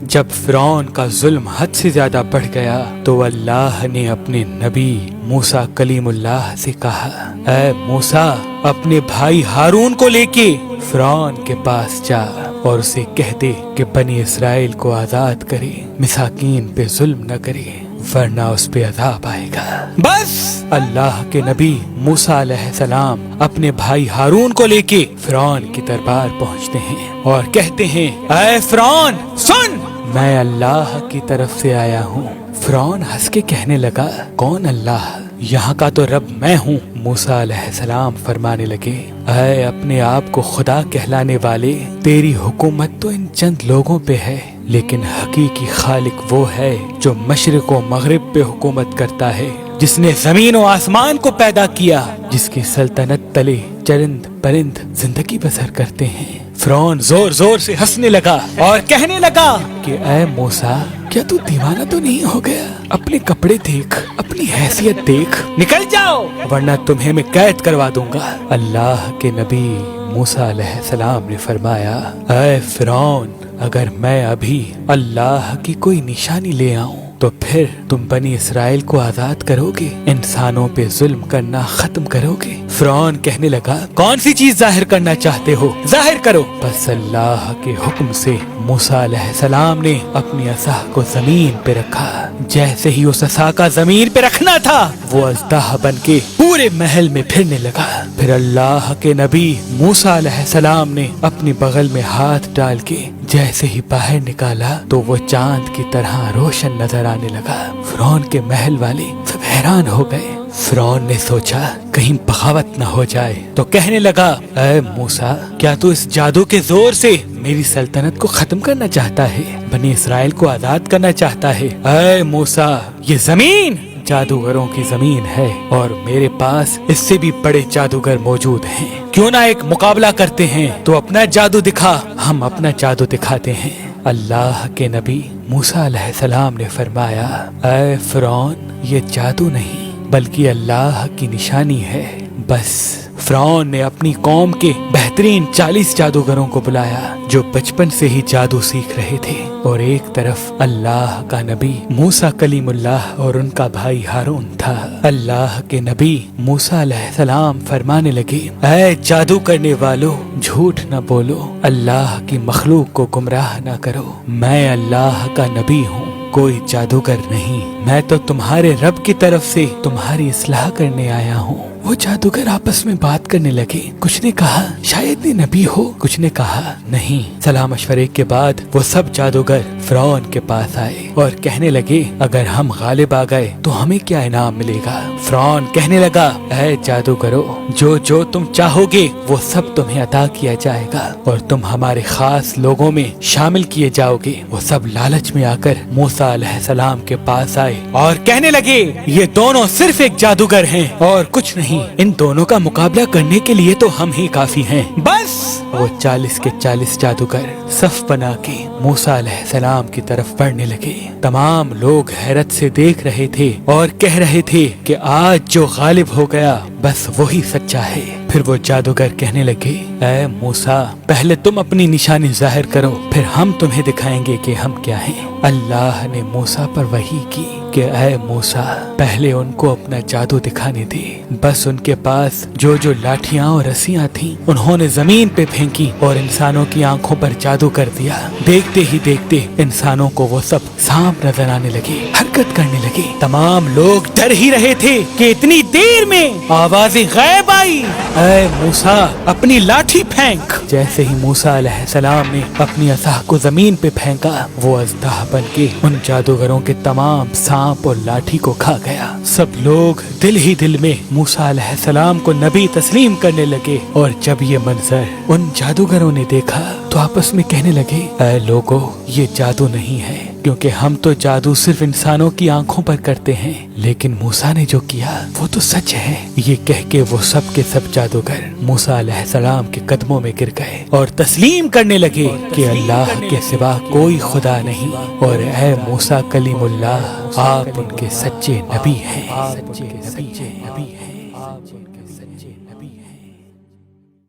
جب فرعون کا ظلم حد سے زیادہ بڑھ گیا تو اللہ نے اپنے نبی موسیٰ کلیم اللہ سے کہا، اے موسیٰ، اپنے بھائی ہارون کو لے کے فرعون کے پاس جا اور اسے کہہ دے کہ بنی اسرائیل کو آزاد کرے، مساکین پہ ظلم نہ کرے، ورنہ اس پہ عذاب آئے گا۔ بس اللہ کے نبی موسیٰ علیہ السلام اپنے بھائی ہارون کو لے کے فرعون کی دربار پہنچتے ہیں اور کہتے ہیں، اے فرعون سن، میں اللہ کی طرف سے آیا ہوں۔ فرعون ہنس کے کہنے لگا، کون اللہ؟ یہاں کا تو رب میں ہوں۔ موسیٰ علیہ السلام فرمانے لگے، اے اپنے آپ کو خدا کہلانے والے، تیری حکومت تو ان چند لوگوں پہ ہے، لیکن حقیقی خالق وہ ہے جو مشرق و مغرب پہ حکومت کرتا ہے، جس نے زمین و آسمان کو پیدا کیا، جس کی سلطنت تلے چرند پرند زندگی بسر کرتے ہیں۔ فرعون زور زور سے ہنسنے لگا اور کہنے لگا کہ اے موسیٰ، کیا تو دیوانہ تو نہیں ہو گیا؟ اپنے کپڑے دیکھ، اپنی حیثیت دیکھ، نکل جاؤ ورنہ تمہیں میں قید کروا دوں گا۔ اللہ کے نبی موسیٰ علیہ السلام نے فرمایا، اے فرعون، اگر میں ابھی اللہ کی کوئی نشانی لے آؤں تو پھر تم بنی اسرائیل کو آزاد کرو گے، انسانوں پہ ظلم کرنا ختم کرو گے؟ فرعون کہنے لگا، کون سی چیز ظاہر کرنا چاہتے ہو؟ ظاہر کرو۔ بس اللہ کے حکم سے موسیٰ علیہ السلام نے اپنی عصا کو زمین پہ رکھا۔ جیسے ہی اس عصا کا زمین پہ رکھنا تھا، وہ اژدہا بن کے پورے محل میں پھرنے لگا۔ پھر اللہ کے نبی موسیٰ علیہ السلام نے اپنی بغل میں ہاتھ ڈال کے جیسے ہی باہر نکالا تو وہ چاند کی طرح روشن نظر آنے لگا۔ فرعون کے محل والے سب حیران ہو گئے۔ فرعون نے سوچا کہیں بغاوت نہ ہو جائے تو کہنے لگا، اے موسیٰ، کیا تو اس جادو کے زور سے میری سلطنت کو ختم کرنا چاہتا ہے، بنی اسرائیل کو آزاد کرنا چاہتا ہے؟ اے موسیٰ، یہ زمین جادوگروں کی زمین ہے اور میرے پاس اس سے بھی بڑے جادوگر موجود ہیں، کیوں نہ ایک مقابلہ کرتے ہیں؟ تو اپنا جادو دکھا، ہم اپنا جادو دکھاتے ہیں۔ اللہ کے نبی موسیٰ علیہ السلام نے فرمایا، اے فرعون، یہ جادو نہیں بلکہ اللہ کی نشانی ہے۔ بس فرعون نے اپنی قوم کے بہترین 40 جادوگروں کو بلایا جو بچپن سے ہی جادو سیکھ رہے تھے، اور ایک طرف اللہ کا نبی موسیٰ کلیم اللہ اور ان کا بھائی ہارون تھا۔ اللہ کے نبی موسیٰ علیہ السلام فرمانے لگے، اے جادو کرنے والو، جھوٹ نہ بولو، اللہ کی مخلوق کو گمراہ نہ کرو، میں اللہ کا نبی ہوں، کوئی جادوگر نہیں، میں تو تمہارے رب کی طرف سے تمہاری اصلاح کرنے آیا ہوں۔ وہ جادوگر آپس میں بات کرنے لگے، کچھ نے کہا شاید یہ نبی ہو، کچھ نے کہا نہیں۔ سلام مشورے کے بعد وہ سب جادوگر فرعون کے پاس آئے اور کہنے لگے، اگر ہم غالب آ گئے تو ہمیں کیا انعام ملے گا؟ فرعون کہنے لگا، اے جادوگرو، جو تم چاہو گے وہ سب تمہیں عطا کیا جائے گا اور تم ہمارے خاص لوگوں میں شامل کیے جاؤ گے۔ وہ سب لالچ میں آ کر موسیٰ علیہ السلام کے پاس آئے اور کہنے لگے، یہ دونوں صرف ایک جادوگر ہیں اور کچھ نہیں، ان دونوں کا مقابلہ کرنے کے لیے تو ہم ہی کافی ہیں۔ بس وہ 40 کے 40 جادوگر صف بنا کے موسیٰ علیہ السلام کی طرف بڑھنے لگے۔ تمام لوگ حیرت سے دیکھ رہے تھے اور کہہ رہے تھے کہ آج جو غالب ہو گیا بس وہی سچا ہے۔ پھر وہ جادوگر کہنے لگے، اے موسیٰ، پہلے تم اپنی نشانی ظاہر کرو، پھر ہم تمہیں دکھائیں گے کہ ہم کیا ہیں۔ اللہ نے موسیٰ پر وحی کی کہ اے موسیٰ، پہلے ان کو اپنا جادو دکھانے دے۔ بس ان کے پاس جو لاٹھیاں اور رسیاں تھیں انہوں نے زمین پہ پھینکی اور انسانوں کی آنکھوں پر جادو کر دیا۔ دیکھتے ہی دیکھتے انسانوں کو وہ سب سانپ نظر آنے لگے، حرکت کرنے لگے۔ تمام لوگ ڈر ہی رہے تھے کہ اتنی دیر میں آواز غیب آئی، اے موسیٰ، اپنی لاٹھی پھینک۔ جیسے ہی موسیٰ علیہ السلام نے اپنی عصا کو زمین پہ پھینکا، وہ اژدہا بن کے ان جادوگروں کے تمام سانپ اور لاٹھی کو کھا گیا۔ سب لوگ دل ہی دل میں موسیٰ علیہ السلام کو نبی تسلیم کرنے لگے، اور جب یہ منظر ان جادوگروں نے دیکھا تو آپس میں کہنے لگے، اے لوگو، یہ جادو نہیں ہے، کیونکہ ہم تو جادو صرف انسانوں کی آنکھوں پر کرتے ہیں، لیکن موسیٰ نے جو کیا وہ تو سچ ہے۔ یہ کہہ کے وہ سب کے سب جادوگر موسیٰ علیہ السلام کے قدموں میں گر گئے اور تسلیم کرنے لگے کہ اللہ کے سوا کوئی خدا نہیں، اور اے موسیٰ کلیم اللہ، آپ ان کے سچے نبی ہیں۔